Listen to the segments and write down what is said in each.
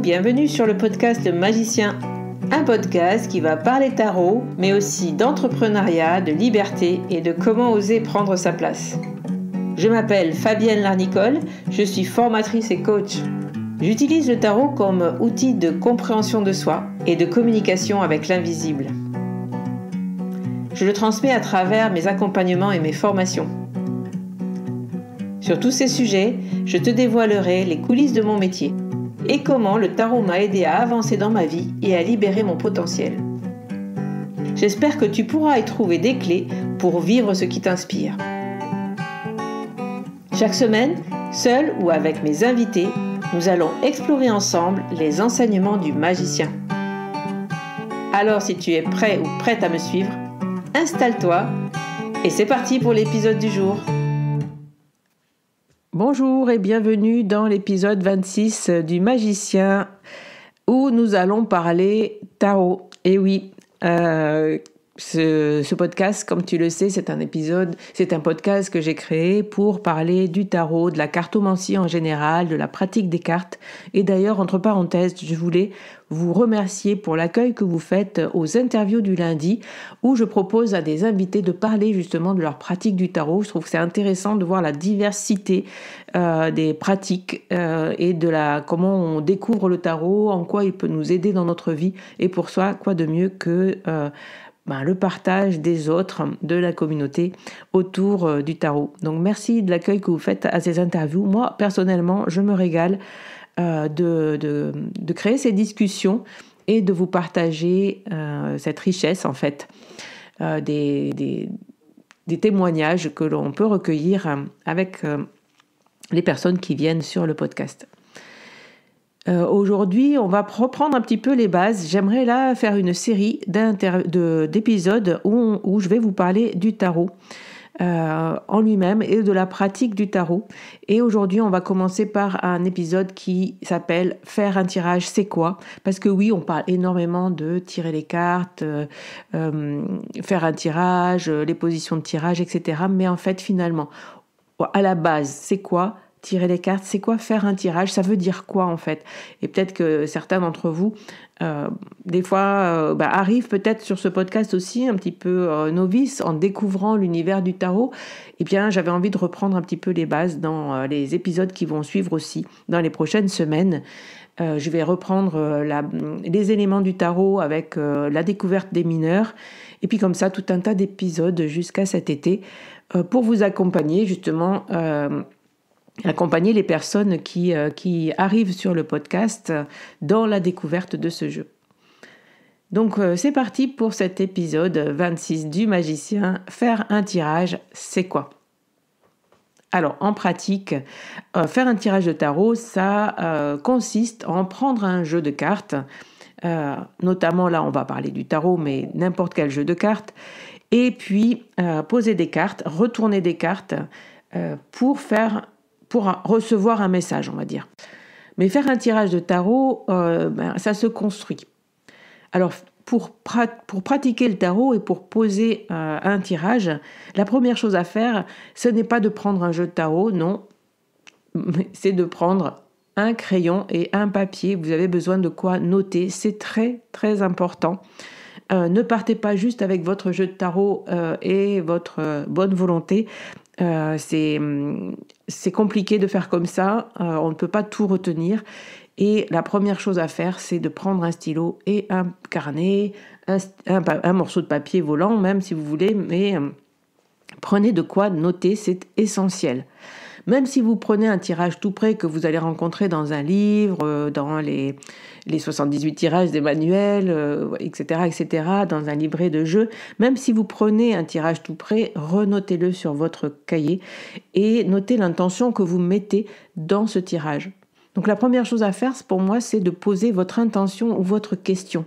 bienvenue sur le podcast Magicien, un podcast qui va parler tarot, mais aussi d'entrepreneuriat, de liberté et de comment oser prendre sa place. Je m'appelle Fabienne Larnicole, je suis formatrice et coach. J'utilise le tarot comme outil de compréhension de soi et de communication avec l'invisible. Je le transmets à travers mes accompagnements et mes formations. Sur tous ces sujets, je te dévoilerai les coulisses de mon métier et comment le tarot m'a aidé à avancer dans ma vie et à libérer mon potentiel. J'espère que tu pourras y trouver des clés pour vivre ce qui t'inspire. Chaque semaine, seul ou avec mes invités, nous allons explorer ensemble les enseignements du magicien. Alors si tu es prêt ou prête à me suivre, installe-toi et c'est parti pour l'épisode du jour. Bonjour et bienvenue dans l'épisode 26 du magicien où nous allons parler tarot. Et oui, ce podcast, comme tu le sais, c'est un podcast que j'ai créé pour parler du tarot, de la cartomancie en général, de la pratique des cartes. Et d'ailleurs, entre parenthèses, je voulais vous remercier pour l'accueil que vous faites aux interviews du lundi où je propose à des invités de parler justement de leur pratique du tarot. Je trouve que c'est intéressant de voir la diversité des pratiques et de comment on découvre le tarot, en quoi il peut nous aider dans notre vie. Et pour ça, quoi de mieux que le partage des autres, de la communauté autour du tarot. Donc merci de l'accueil que vous faites à ces interviews. Moi, personnellement, je me régale de créer ces discussions et de vous partager cette richesse, en fait, des témoignages que l'on peut recueillir avec les personnes qui viennent sur le podcast. Aujourd'hui, on va reprendre un petit peu les bases. J'aimerais là faire une série d'épisodes où je vais vous parler du tarot en lui-même et de la pratique du tarot. Et aujourd'hui, on va commencer par un épisode qui s'appelle « Faire un tirage, c'est quoi ?» Parce que oui, on parle énormément de tirer les cartes, faire un tirage, les positions de tirage, etc. Mais en fait, finalement, à la base, c'est quoi ? Tirer les cartes, c'est quoi faire un tirage? Ça veut dire quoi en fait? Et peut-être que certains d'entre vous, des fois, arrivent peut-être sur ce podcast aussi un petit peu novices en découvrant l'univers du tarot. Eh bien, j'avais envie de reprendre un petit peu les bases dans les épisodes qui vont suivre aussi dans les prochaines semaines. Je vais reprendre les éléments du tarot avec la découverte des mineurs. Et puis comme ça, tout un tas d'épisodes jusqu'à cet été pour vous accompagner justement accompagner les personnes qui arrivent sur le podcast dans la découverte de ce jeu. Donc c'est parti pour cet épisode 26 du magicien. Faire un tirage, c'est quoi ? Alors en pratique, faire un tirage de tarot, ça consiste en prendre un jeu de cartes, notamment là on va parler du tarot, mais n'importe quel jeu de cartes, et puis poser des cartes, retourner des cartes pour recevoir un message, on va dire. Mais faire un tirage de tarot, ça se construit. Alors, pour pratiquer le tarot et pour poser un tirage, la première chose à faire, ce n'est pas de prendre un jeu de tarot, non, c'est de prendre un crayon et un papier. Vous avez besoin de quoi noter, c'est très, très important. Ne partez pas juste avec votre jeu de tarot et votre bonne volonté. C'est compliqué de faire comme ça, on ne peut pas tout retenir et la première chose à faire c'est de prendre un stylo et un carnet, un morceau de papier volant même si vous voulez, mais prenez de quoi noter, c'est essentiel. Même si vous prenez un tirage tout prêt que vous allez rencontrer dans un livre, dans les 78 tirages des manuels, etc., dans un livret de jeux, même si vous prenez un tirage tout prêt, renotez-le sur votre cahier et notez l'intention que vous mettez dans ce tirage. Donc la première chose à faire pour moi, c'est de poser votre intention ou votre question.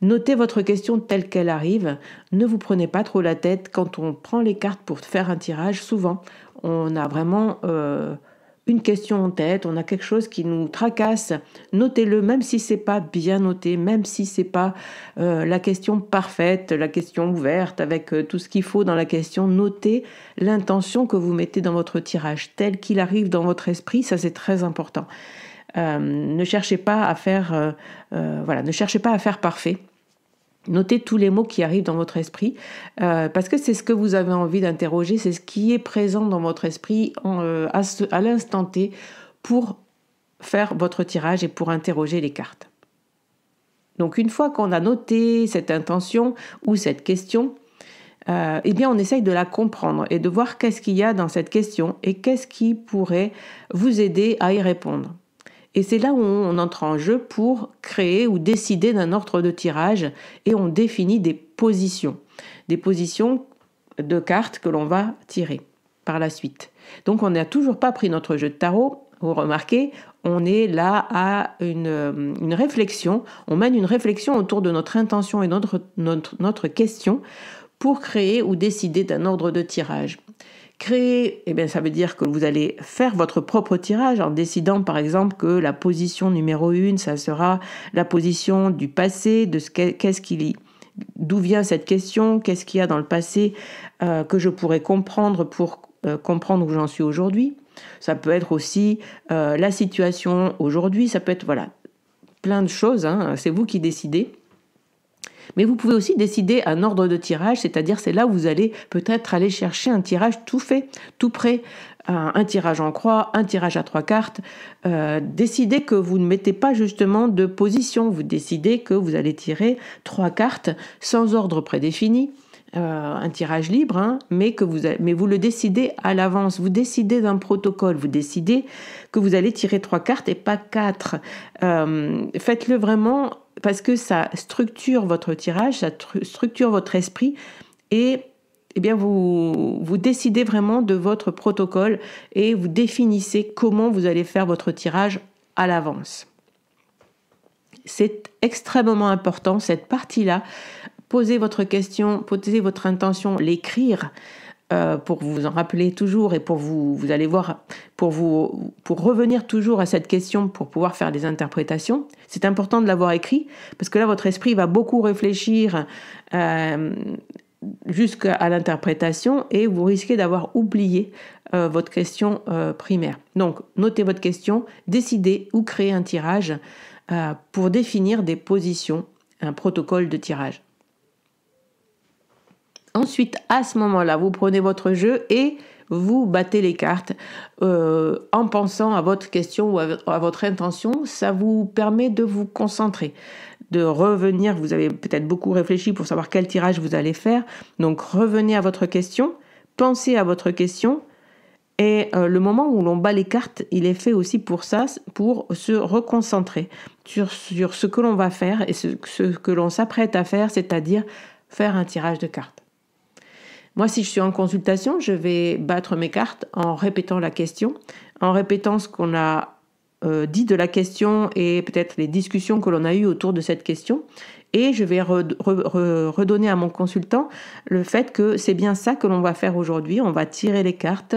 Notez votre question telle qu'elle arrive. Ne vous prenez pas trop la tête. Quand on prend les cartes pour faire un tirage, souvent, on a vraiment une question en tête, on a quelque chose qui nous tracasse. Notez-le, même si c'est pas bien noté, même si c'est pas la question parfaite, la question ouverte, avec tout ce qu'il faut dans la question. Notez l'intention que vous mettez dans votre tirage, tel qu'il arrive dans votre esprit. Ça, c'est très important. Ne cherchez pas à faire, ne cherchez pas à faire parfait. Notez tous les mots qui arrivent dans votre esprit, parce que c'est ce que vous avez envie d'interroger, c'est ce qui est présent dans votre esprit à l'instant T pour faire votre tirage et pour interroger les cartes. Donc une fois qu'on a noté cette intention ou cette question, on essaye de la comprendre et de voir qu'est-ce qu'il y a dans cette question et qu'est-ce qui pourrait vous aider à y répondre. Et c'est là où on entre en jeu pour créer ou décider d'un ordre de tirage et on définit des positions de cartes que l'on va tirer par la suite. Donc on n'a toujours pas pris notre jeu de tarot. Vous remarquez, on est là à une réflexion, on mène une réflexion autour de notre intention et notre question pour créer ou décider d'un ordre de tirage. Créer, ça veut dire que vous allez faire votre propre tirage en décidant par exemple que la position numéro 1, ça sera la position du passé, d'où vient cette question, qu'est-ce qu'il y a dans le passé que je pourrais comprendre pour comprendre où j'en suis aujourd'hui. Ça peut être aussi la situation aujourd'hui, ça peut être plein de choses, c'est vous qui décidez. Mais vous pouvez aussi décider un ordre de tirage, c'est-à-dire c'est là où vous allez peut-être aller chercher un tirage tout fait, tout prêt, un tirage en croix, un tirage à 3 cartes. Décidez que vous ne mettez pas justement de position, vous décidez que vous allez tirer 3 cartes sans ordre prédéfini. Un tirage libre, mais vous le décidez à l'avance, vous décidez d'un protocole, vous décidez que vous allez tirer 3 cartes et pas 4. Faites-le vraiment parce que ça structure votre tirage, ça structure votre esprit et vous décidez vraiment de votre protocole et vous définissez comment vous allez faire votre tirage à l'avance. C'est extrêmement important, cette partie-là. Posez votre question, posez votre intention, l'écrire pour vous en rappeler toujours et pour vous allez voir, pour revenir toujours à cette question pour pouvoir faire des interprétations. C'est important de l'avoir écrit parce que là, votre esprit va beaucoup réfléchir jusqu'à l'interprétation et vous risquez d'avoir oublié votre question primaire. Donc, notez votre question, décidez ou créez un tirage pour définir des positions, un protocole de tirage. Ensuite, à ce moment-là, vous prenez votre jeu et vous battez les cartes en pensant à votre question ou à votre intention. Ça vous permet de vous concentrer, de revenir. Vous avez peut-être beaucoup réfléchi pour savoir quel tirage vous allez faire. Donc, revenez à votre question, pensez à votre question. Et le moment où l'on bat les cartes, il est fait aussi pour ça, pour se reconcentrer sur ce que l'on va faire et ce que l'on s'apprête à faire, c'est-à-dire faire un tirage de cartes. Moi, si je suis en consultation, je vais battre mes cartes en répétant la question, en répétant ce qu'on a dit de la question et peut-être les discussions que l'on a eues autour de cette question. Et je vais redonner à mon consultant le fait que c'est bien ça que l'on va faire aujourd'hui. On va tirer les cartes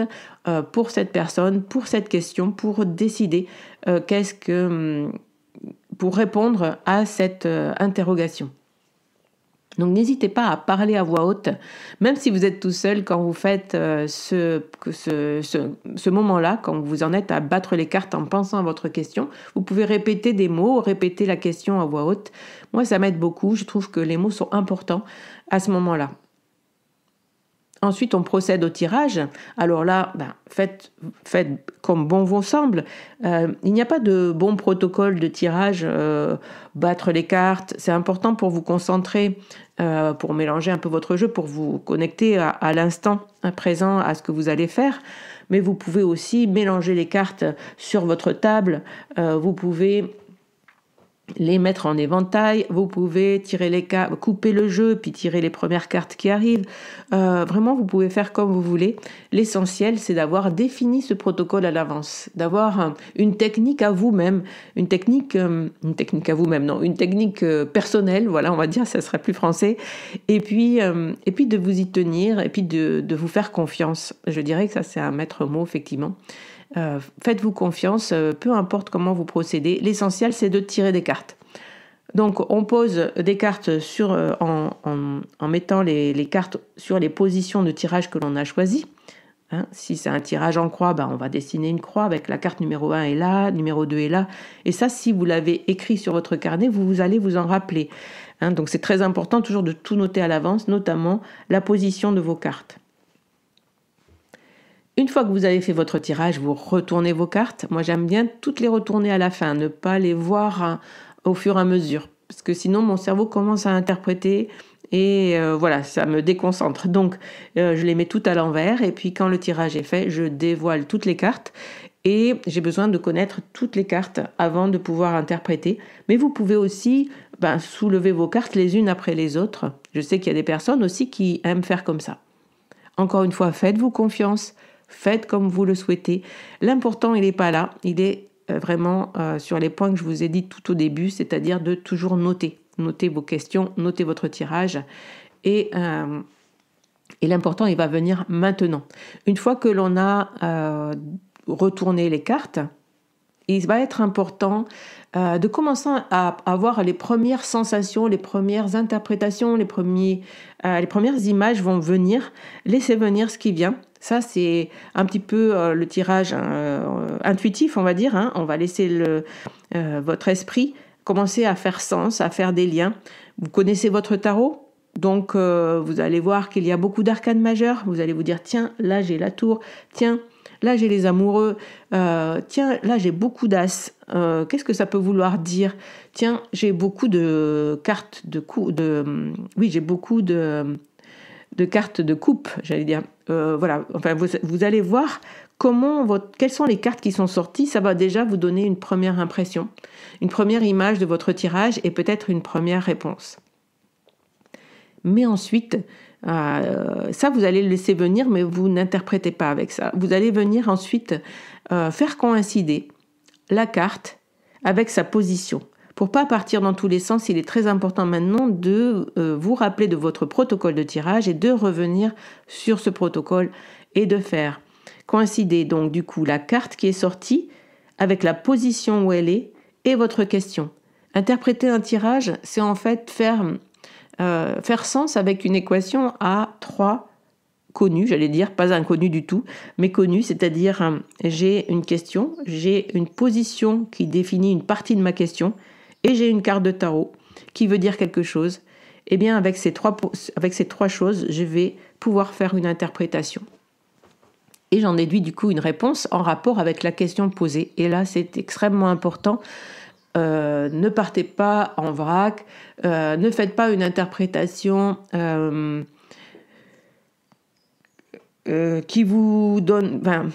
pour cette personne, pour cette question, pour décider pour répondre à cette interrogation. Donc n'hésitez pas à parler à voix haute, même si vous êtes tout seul quand vous faites ce moment-là, quand vous en êtes à battre les cartes en pensant à votre question. Vous pouvez répéter des mots, répéter la question à voix haute. Moi, ça m'aide beaucoup. Je trouve que les mots sont importants à ce moment-là. Ensuite, on procède au tirage. Alors là, faites comme bon vous semble. Il n'y a pas de bon protocole de tirage, battre les cartes. C'est important pour vous concentrer, pour mélanger un peu votre jeu, pour vous connecter à l'instant présent, à ce que vous allez faire. Mais vous pouvez aussi mélanger les cartes sur votre table. Vous pouvez les mettre en éventail, vous pouvez tirer les cartes, couper le jeu, puis tirer les premières cartes qui arrivent. Vraiment, vous pouvez faire comme vous voulez. L'essentiel, c'est d'avoir défini ce protocole à l'avance, d'avoir une technique à vous-même, une technique personnelle, voilà, on va dire, ça serait plus français. Et puis de vous y tenir, et puis de vous faire confiance. Je dirais que ça, c'est un maître mot, effectivement. Faites-vous confiance, peu importe comment vous procédez. L'essentiel, c'est de tirer des cartes. Donc, on pose des cartes en mettant les cartes sur les positions de tirage que l'on a choisies. Hein, si c'est un tirage en croix, on va dessiner une croix avec la carte numéro 1 est là, numéro 2 est là. Et ça, si vous l'avez écrit sur votre carnet, vous allez vous en rappeler. Hein, donc c'est très important toujours de tout noter à l'avance, notamment la position de vos cartes. Une fois que vous avez fait votre tirage, vous retournez vos cartes. Moi, j'aime bien toutes les retourner à la fin, ne pas les voir au fur et à mesure. Parce que sinon, mon cerveau commence à interpréter et voilà, ça me déconcentre. Donc, je les mets toutes à l'envers et puis quand le tirage est fait, je dévoile toutes les cartes et j'ai besoin de connaître toutes les cartes avant de pouvoir interpréter. Mais vous pouvez aussi soulever vos cartes les unes après les autres. Je sais qu'il y a des personnes aussi qui aiment faire comme ça. Encore une fois, faites-vous confiance, faites comme vous le souhaitez. L'important, il n'est pas là, il est vraiment sur les points que je vous ai dit tout au début, c'est-à-dire de toujours noter. Notez vos questions, notez votre tirage et l'important, il va venir maintenant. Une fois que l'on a retourné les cartes, il va être important de commencer à avoir les premières sensations, les premières interprétations, les premières images vont venir. Laissez venir ce qui vient. Ça, c'est un petit peu le tirage intuitif, on va dire. Hein. On va laisser votre esprit commencer à faire sens, à faire des liens. Vous connaissez votre tarot, donc vous allez voir qu'il y a beaucoup d'arcanes majeures. Vous allez vous dire, tiens, là j'ai la tour, tiens, là j'ai les amoureux, tiens, là j'ai beaucoup d'as. Qu'est-ce que ça peut vouloir dire? Tiens, j'ai beaucoup de cartes j'ai beaucoup de cartes de coupe, j'allais dire. Voilà, enfin, vous allez voir quelles sont les cartes qui sont sorties. Ça va déjà vous donner une première impression, une première image de votre tirage et peut-être une première réponse. Mais ensuite, ça, vous allez le laisser venir, mais vous n'interprétez pas avec ça. Vous allez venir ensuite faire coïncider la carte avec sa position. Pour pas partir dans tous les sens, il est très important maintenant de vous rappeler de votre protocole de tirage et de revenir sur ce protocole et de faire coïncider donc du coup la carte qui est sortie avec la position où elle est et votre question. Interpréter un tirage, c'est en fait faire sens avec une équation à 3 connue, j'allais dire, pas inconnue du tout, mais connue, c'est-à-dire j'ai une question, j'ai une position qui définit une partie de ma question et j'ai une carte de tarot qui veut dire quelque chose. Eh bien, avec ces trois choses, je vais pouvoir faire une interprétation. Et j'en déduis du coup une réponse en rapport avec la question posée. Et là, c'est extrêmement important. Ne partez pas en vrac, ne faites pas une interprétation qui vous donne...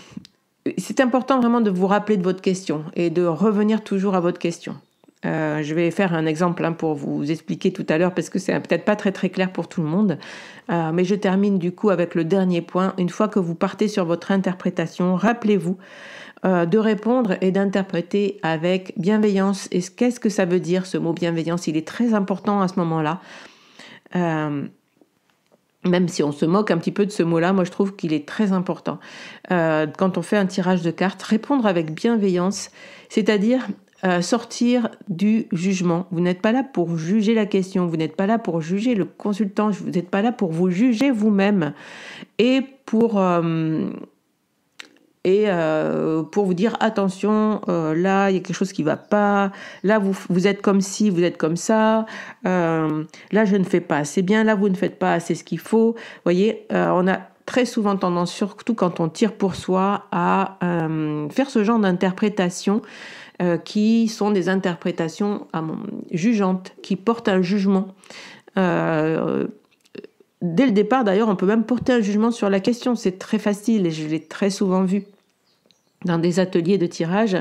c'est important vraiment de vous rappeler de votre question et de revenir toujours à votre question. Je vais faire un exemple pour vous expliquer tout à l'heure parce que c'est peut-être pas très très clair pour tout le monde. Mais je termine du coup avec le dernier point. Une fois que vous partez sur votre interprétation, rappelez-vous de répondre et d'interpréter avec bienveillance. Et qu'est-ce que ça veut dire ce mot bienveillance? Il est très important à ce moment-là. Même si on se moque un petit peu de ce mot-là, moi je trouve qu'il est très important. Quand on fait un tirage de cartes, répondre avec bienveillance, c'est-à-dire sortir du jugement. Vous n'êtes pas là pour juger la question, vous n'êtes pas là pour juger le consultant, vous n'êtes pas là pour vous juger vous-même et pour vous dire attention, là il y a quelque chose qui ne va pas, là vous êtes comme ci, vous êtes comme ça, là je ne fais pas assez bien, là vous ne faites pas assez ce qu'il faut. Vous voyez, on a très souvent tendance, surtout quand on tire pour soi, à faire ce genre d'interprétation qui sont des interprétations jugeantes, qui portent un jugement. Dès le départ, d'ailleurs, on peut même porter un jugement sur la question. C'est très facile et je l'ai très souvent vu dans des ateliers de tirage,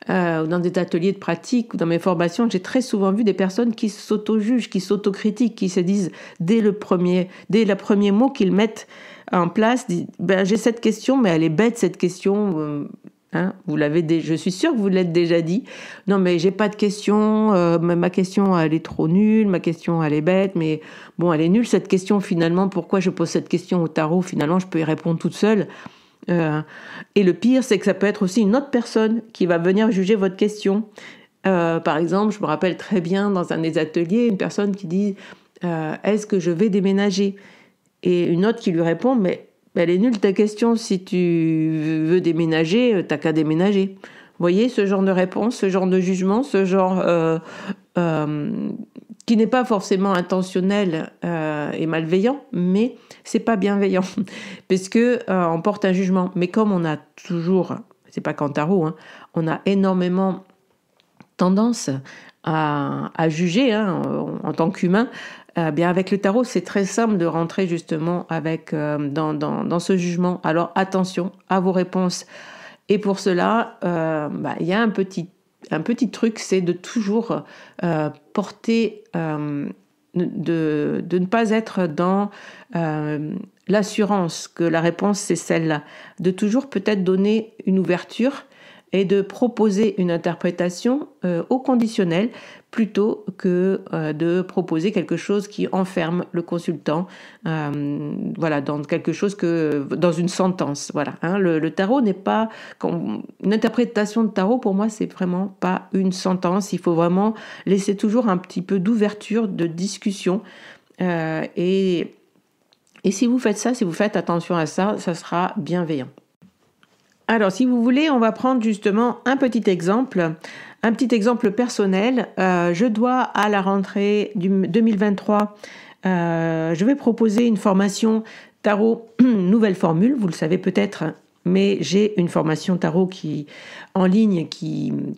ou dans des ateliers de pratique, ou dans mes formations. J'ai très souvent vu des personnes qui s'auto-jugent, qui s'autocritiquent, qui se disent dès le premier mot qu'ils mettent en place, j'ai cette question, mais elle est bête cette question. Vous l'avez je suis sûre que vous l'êtes déjà dit. Non, mais j'ai pas de question. Ma question, elle est trop nulle. Ma question, elle est bête. Mais bon, elle est nulle cette question finalement. Pourquoi je pose cette question au tarot? Finalement, je peux y répondre toute seule. Et le pire, c'est que ça peut être aussi une autre personne qui va venir juger votre question. Par exemple, je me rappelle très bien dans un des ateliers, une personne qui dit est-ce que je vais déménager? Et une autre qui lui répond mais Elle est nulle ta question, si tu veux déménager, t'as qu'à déménager. Vous voyez, ce genre de réponse, ce genre de jugement, ce genre qui n'est pas forcément intentionnel et malveillant, mais c'est pas bienveillant, parce que on porte un jugement. Mais comme on a toujours, c'est pas qu'en tarot, hein, on a énormément tendance à juger en tant qu'humain, bien avec le tarot, c'est très simple de rentrer justement avec dans ce jugement. Alors attention à vos réponses. Et pour cela, il y a un petit truc, c'est de toujours porter, de ne pas être dans l'assurance que la réponse c'est celle-là. De toujours peut-être donner une ouverture et de proposer une interprétation au conditionnel plutôt que de proposer quelque chose qui enferme le consultant dans quelque chose dans une sentence. Voilà, hein. Le tarot n'est pas... Une interprétation de tarot, pour moi, c'est vraiment pas une sentence. Il faut vraiment laisser toujours un petit peu d'ouverture, de discussion. Et si vous faites ça, si vous faites attention à ça, ça sera bienveillant. Alors, si vous voulez, on va prendre justement un petit exemple personnel. Je dois, à la rentrée du 2023, je vais proposer une formation tarot, nouvelle formule, vous le savez peut-être, mais j'ai une formation tarot en ligne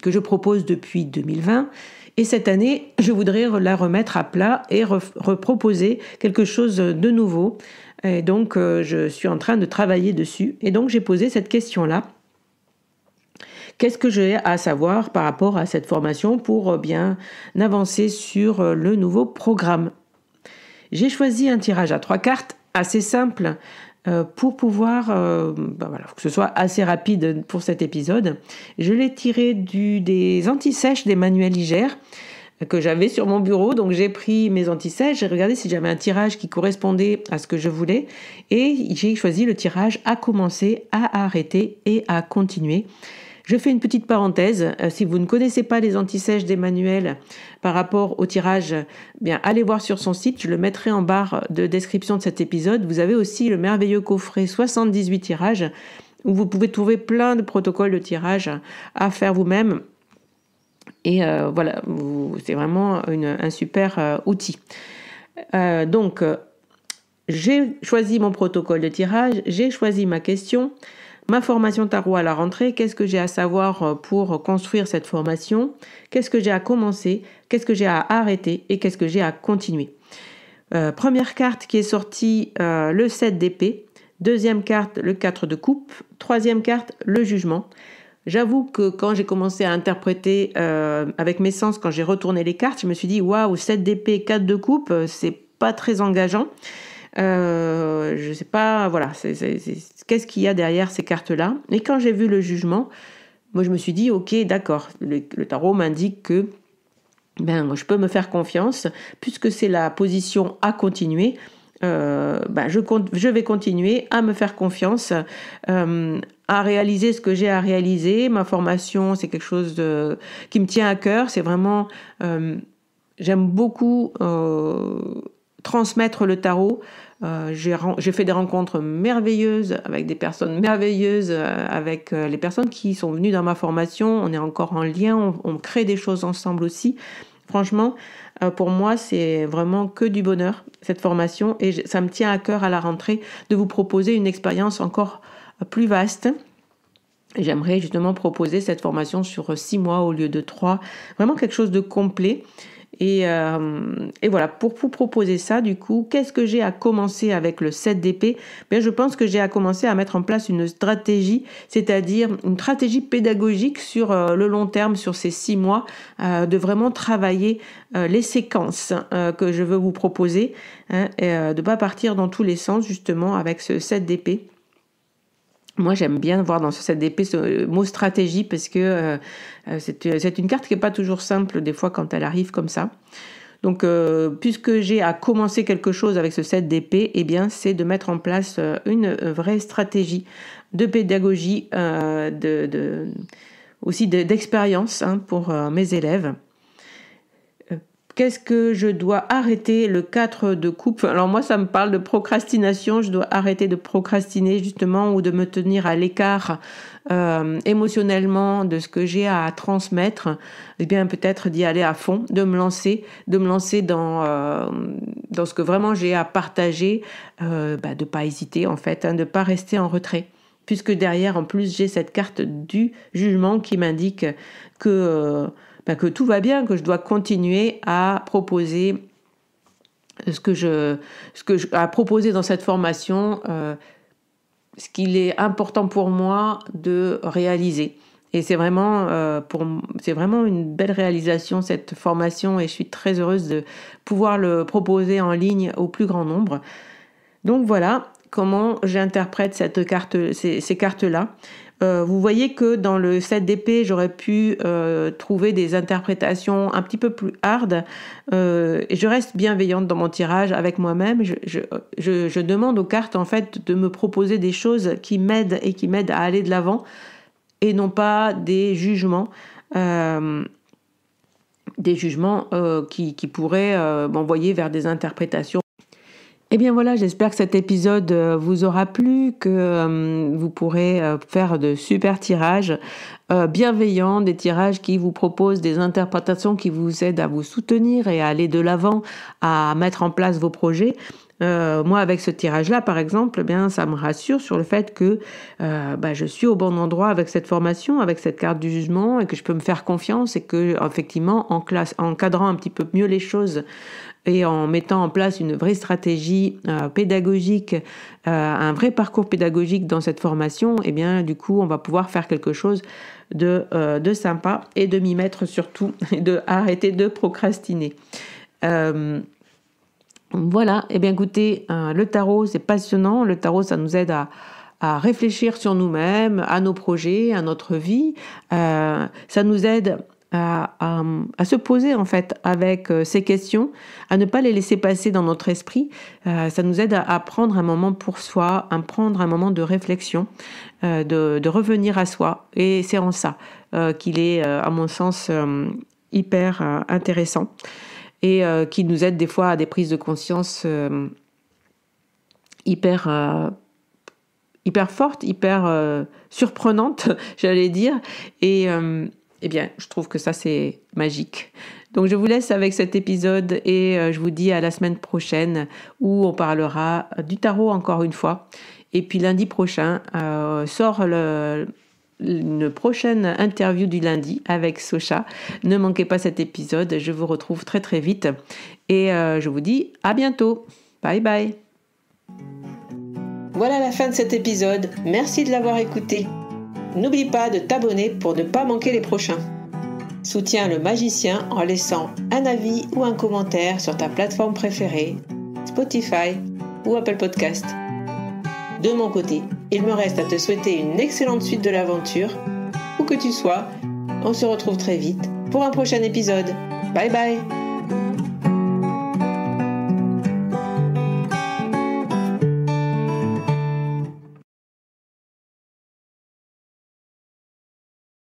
que je propose depuis 2020. Et cette année, je voudrais la remettre à plat et reproposer quelque chose de nouveau. Et donc, je suis en train de travailler dessus. Et donc, j'ai posé cette question-là. Qu'est-ce que j'ai à savoir par rapport à cette formation pour bien avancer sur le nouveau programme? J'ai choisi un tirage à 3 cartes assez simple pour pouvoir, que ce soit assez rapide pour cet épisode. Je l'ai tiré des anti-sèches d'Emmanuel Iger que j'avais sur mon bureau. Donc j'ai pris mes anti-sèches, j'ai regardé si j'avais un tirage qui correspondait à ce que je voulais et j'ai choisi le tirage à commencer, à arrêter et à continuer. Je fais une petite parenthèse. Si vous ne connaissez pas les anti-sèches d'Emmanuel par rapport au tirage, bien allez voir sur son site. Je le mettrai en barre de description de cet épisode. Vous avez aussi le merveilleux coffret 78 tirages où vous pouvez trouver plein de protocoles de tirage à faire vous-même. Et voilà, c'est vraiment un super outil. Donc, j'ai choisi mon protocole de tirage, j'ai choisi ma question, ma formation tarot à la rentrée, qu'est-ce que j'ai à savoir pour construire cette formation, qu'est-ce que j'ai à commencer, qu'est-ce que j'ai à arrêter et qu'est-ce que j'ai à continuer. Première carte qui est sortie, le 7 d'épée, deuxième carte, le 4 de coupe, troisième carte, le jugement. J'avoue que quand j'ai commencé à interpréter avec mes sens, quand j'ai retourné les cartes, je me suis dit waouh, 7 d'épée, 4 de coupe, c'est pas très engageant. Je sais pas, voilà, qu'est-ce qu'il y a derrière ces cartes-là. Et quand j'ai vu le jugement, moi je me suis dit ok, d'accord, le tarot m'indique que je peux me faire confiance puisque c'est la position à continuer. Je vais continuer à me faire confiance, à réaliser ce que j'ai à réaliser. Ma formation, c'est quelque chose qui me tient à cœur. C'est vraiment, j'aime beaucoup transmettre le tarot. J'ai fait des rencontres merveilleuses avec des personnes merveilleuses, avec les personnes qui sont venues dans ma formation. On est encore en lien, on crée des choses ensemble aussi. Franchement, pour moi, c'est vraiment que du bonheur, cette formation. Et ça me tient à cœur à la rentrée de vous proposer une expérience encore plus vaste. Et j'aimerais justement proposer cette formation sur 6 mois au lieu de 3. Vraiment quelque chose de complet. Et voilà, pour vous proposer ça, du coup, qu'est-ce que j'ai à commencer avec le 7 d'épée ? Je pense que j'ai à commencer à mettre en place une stratégie, c'est-à-dire une stratégie pédagogique sur le long terme, sur ces 6 mois, de vraiment travailler les séquences que je veux vous proposer, et de ne pas partir dans tous les sens, justement, avec ce 7 d'épée. Moi, j'aime bien voir dans ce 7 d'épée ce mot stratégie parce que c'est une carte qui n'est pas toujours simple des fois quand elle arrive comme ça. Donc, puisque j'ai à commencer quelque chose avec ce 7 d'épée, c'est de mettre en place une vraie stratégie de pédagogie, aussi d'expérience pour mes élèves. qu'est-ce que je dois arrêter? Le 4 de coupe. Alors moi, ça me parle de procrastination. Je dois arrêter de procrastiner justement ou de me tenir à l'écart émotionnellement de ce que j'ai à transmettre. Eh bien, peut-être d'y aller à fond, de me lancer dans ce que vraiment j'ai à partager, de pas hésiter en fait, de pas rester en retrait. Puisque derrière, en plus, j'ai cette carte du jugement qui m'indique que tout va bien, que je dois continuer à proposer à proposer dans cette formation, ce qu'il est important pour moi de réaliser. Et c'est vraiment une belle réalisation cette formation et je suis très heureuse de pouvoir le proposer en ligne au plus grand nombre. Donc voilà comment j'interprète ces cartes-là. Vous voyez que dans le 7 d'épée, j'aurais pu trouver des interprétations un petit peu plus hard. Et je reste bienveillante dans mon tirage avec moi-même. Je demande aux cartes en fait de me proposer des choses qui m'aident à aller de l'avant et non pas des jugements. Qui pourraient m'envoyer vers des interprétations. Eh bien voilà, j'espère que cet épisode vous aura plu, que vous pourrez faire de super tirages bienveillants, des tirages qui vous proposent des interprétations qui vous aident à vous soutenir et à aller de l'avant, à mettre en place vos projets. Moi, avec ce tirage-là, par exemple, eh bien, ça me rassure sur le fait que je suis au bon endroit avec cette formation, avec cette carte du jugement, et que je peux me faire confiance et que, effectivement, en cadrant un petit peu mieux les choses et en mettant en place une vraie stratégie pédagogique, un vrai parcours pédagogique dans cette formation, eh bien, du coup, on va pouvoir faire quelque chose de sympa et de m'y mettre surtout, et de arrêter de procrastiner. Voilà, eh bien écoutez, le tarot c'est passionnant, le tarot ça nous aide à réfléchir sur nous-mêmes, à nos projets, à notre vie, ça nous aide à se poser en fait avec ces questions, à ne pas les laisser passer dans notre esprit, ça nous aide à prendre un moment pour soi, à prendre un moment de réflexion, de revenir à soi et c'est en ça qu'il est à mon sens hyper intéressant. Et qui nous aide des fois à des prises de conscience hyper fortes, hyper surprenantes, j'allais dire. Et eh bien, je trouve que ça, c'est magique. Donc, je vous laisse avec cet épisode et je vous dis à la semaine prochaine où on parlera du tarot encore une fois. Et puis, lundi prochain, sort une prochaine interview du lundi avec Socha. Ne manquez pas cet épisode, je vous retrouve très très vite et je vous dis à bientôt. Bye bye. Voilà la fin de cet épisode, merci de l'avoir écouté. N'oublie pas de t'abonner pour ne pas manquer les prochains. Soutiens le magicien en laissant un avis ou un commentaire sur ta plateforme préférée, Spotify ou Apple Podcast. De mon côté, il me reste à te souhaiter une excellente suite de l'aventure. Où que tu sois, on se retrouve très vite pour un prochain épisode. Bye bye!